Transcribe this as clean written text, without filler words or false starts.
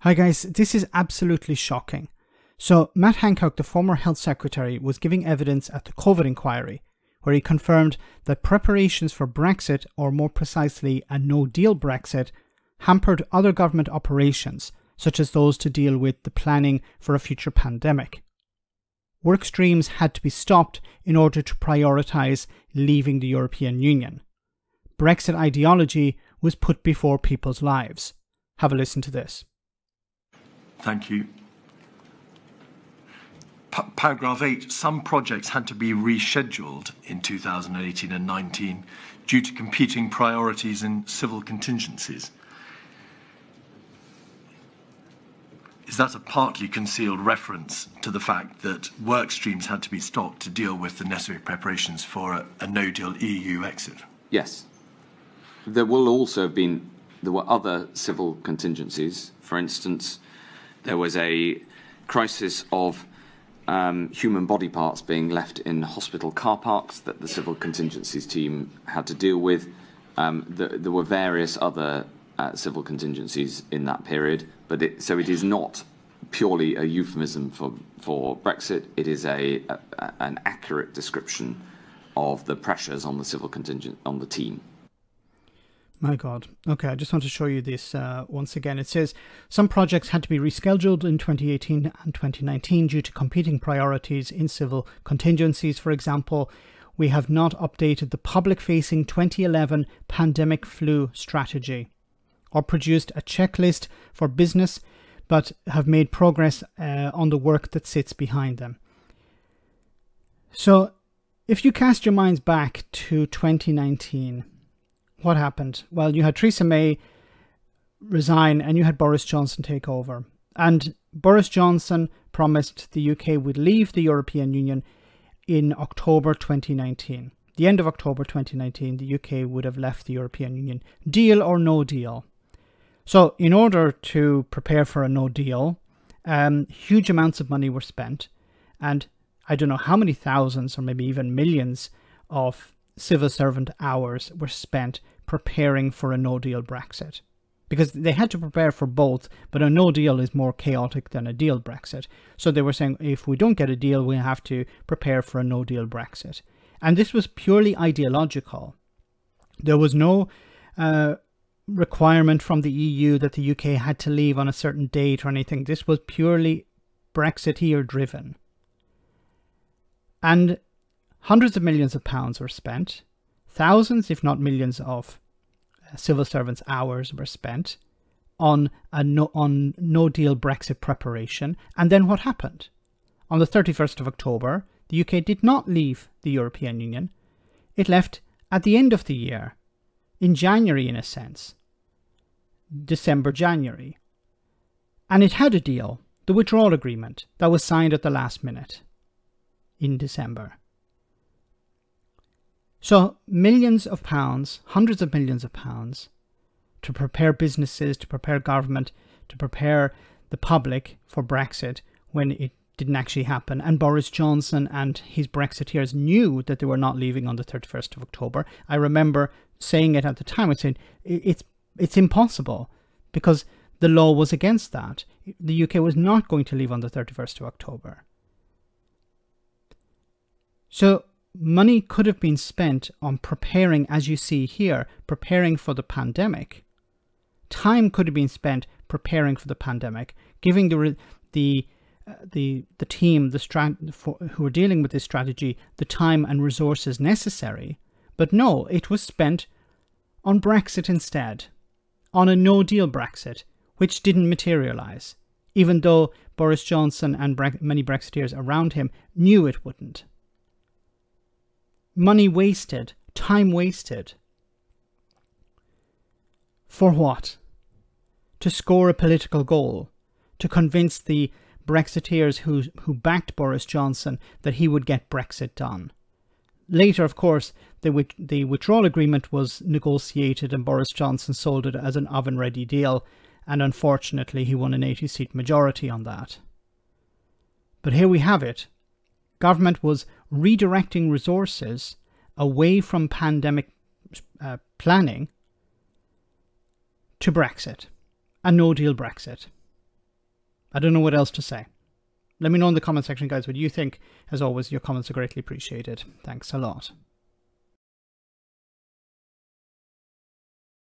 Hi guys, this is absolutely shocking. So Matt Hancock, the former Health Secretary, was giving evidence at the COVID inquiry, where he confirmed that preparations for Brexit, or more precisely a no-deal Brexit, hampered other government operations, such as those to deal with the planning for a future pandemic. Work streams had to be stopped in order to prioritise leaving the European Union. Brexit ideology was put before people's lives. Have a listen to this. Thank you. Paragraph 8, some projects had to be rescheduled in 2018 and 19 due to competing priorities and civil contingencies. Is that a partly concealed reference to the fact that work streams had to be stopped to deal with the necessary preparations for a no-deal EU exit? Yes. There were other civil contingencies. For instance, there was a crisis of human body parts being left in hospital car parks that the civil contingencies team had to deal with. There were various other civil contingencies in that period, so it is not purely a euphemism for Brexit. It is an accurate description of the pressures on the civil contingent on the team. My God. Okay, I just want to show you this once again. It says, some projects had to be rescheduled in 2018 and 2019 due to competing priorities in civil contingencies. For example, we have not updated the public-facing 2011 pandemic flu strategy or produced a checklist for business, but have made progress on the work that sits behind them. So, if you cast your minds back to 2019, what happened? Well, you had Theresa May resign and you had Boris Johnson take over. And Boris Johnson promised the UK would leave the European Union in October 2019. The end of October 2019, the UK would have left the European Union, deal or no deal. So in order to prepare for a no deal, huge amounts of money were spent. And I don't know how many thousands or maybe even millions of civil servant hours were spent preparing for a no-deal Brexit. Because they had to prepare for both, but a no-deal is more chaotic than a deal Brexit. So they were saying, if we don't get a deal, we have to prepare for a no-deal Brexit. And this was purely ideological. There was no requirement from the EU that the UK had to leave on a certain date or anything. This was purely Brexiteer driven. And hundreds of millions of pounds were spent. Thousands, if not millions, of civil servants' hours were spent on no-deal Brexit preparation. And then what happened? On the 31st of October, the UK did not leave the European Union. It left at the end of the year, in January in a sense, December, January. And it had a deal, the withdrawal agreement, that was signed at the last minute in December. So millions of pounds, hundreds of millions of pounds to prepare businesses, to prepare government, to prepare the public for Brexit when it didn't actually happen. And Boris Johnson and his Brexiteers knew that they were not leaving on the 31st of October. I remember saying it at the time. I said, it's impossible because the law was against that. The UK was not going to leave on the 31st of October. So money could have been spent on preparing, as you see here, preparing for the pandemic. Time could have been spent preparing for the pandemic, giving the team who are dealing with this strategy the time and resources necessary. But no, it was spent on Brexit instead, on a no-deal Brexit, which didn't materialise, even though Boris Johnson and many Brexiteers around him knew it wouldn't. Money wasted, time wasted. For what? To score a political goal, to convince the Brexiteers who backed Boris Johnson that he would get Brexit done. Later, of course, the withdrawal agreement was negotiated and Boris Johnson sold it as an oven-ready deal, and unfortunately he won an 80-seat majority on that. But here we have it. Government was redirecting resources away from pandemic planning to Brexit, a no-deal Brexit. I don't know what else to say. Let me know in the comment section, guys, what you think. As always, your comments are greatly appreciated. Thanks a lot.